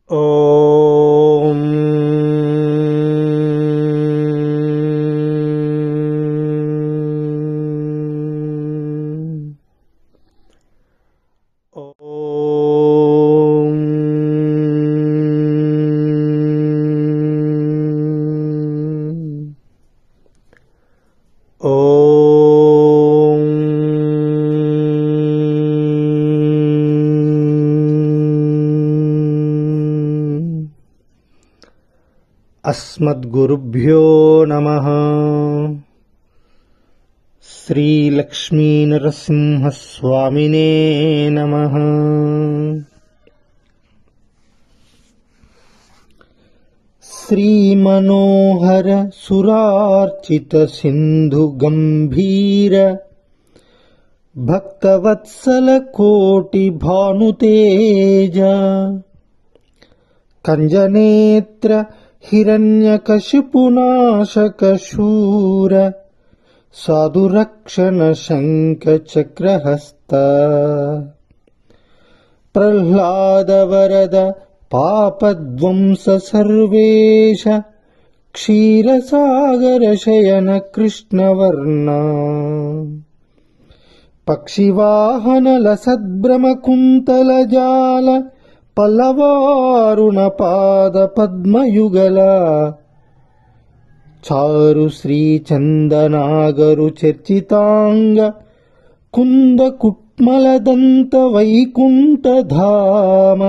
ఓం ఓం ఓం అస్మద్గురుభ్యో నమః. శ్రీలక్ష్మీనరసింహస్వామినే నమః. శ్రీమనోహర సురార్చిత సింధు గంభీర భక్తవత్సల కోటి భానుతేజ కంజనేత్ర హిరణ్యకశిపునాశక శూర సాధురక్షణ శంఖ చక్రహస్త ప్రహ్లాద వరద పాపధ్వంస సర్వేశ క్షీరసాగర శయన కృష్ణవర్ణ పక్షివాహన లసద్భ్రమ కుంతల జాల పల్లవారుణ పాద పద్మయుగల చారు శ్రీ చందనాగరు చర్చితాంగ కుంద కుట్మలదంత వైకుంఠధామ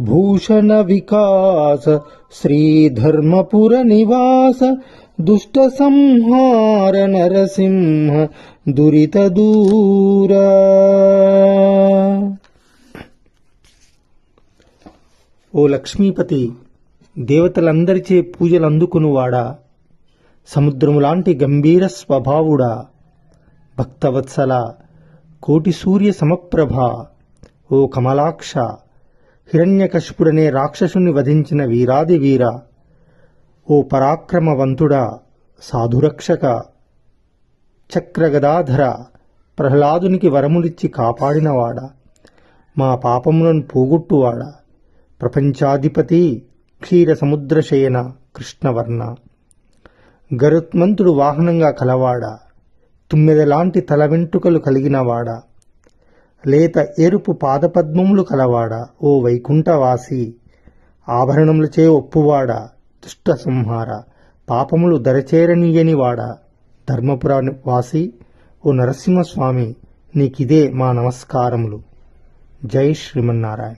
భూషణ వికాస శ్రీధర్మపుర నివాస దుష్ట సంహార నరసింహ దురిత దూర. ఓ లక్ష్మీపతి, దేవతలందరిచే పూజలందుకునువాడా, సముద్రములాంటి గంభీర స్వభావుడా, భక్తవత్సల, కోటి సూర్య సమప్రభ, ఓ కమలాక్ష, హిరణ్యకశిపుడనే రాక్షసుని వధించిన వీరాది వీర, ఓ పరాక్రమవంతుడా, సాధురక్షక, చక్రగదాధర, ప్రహ్లాదునికి వరములిచ్చి కాపాడినవాడా, మా పాపములను పోగొట్టువాడా, ప్రపంచాధిపతి, క్షీర సముద్రశయన కృష్ణవర్ణ, గరుత్మంతుడు వాహనంగా కలవాడా, తుమ్మెదలాంటి తల వెంట్రుకలు కలిగినవాడా, లేత ఎరుపు పాదపద్మములు కలవాడా, ఓ వైకుంఠవాసి, ఆభరణములచే ఒప్పువాడా, దుష్ట సంహార, పాపములు దరచేరనీయనివాడా, ధర్మపుర వాసి, ఓ నరసింహస్వామి, నీకిదే మా నమస్కారములు. జై శ్రీమన్నారాయణ.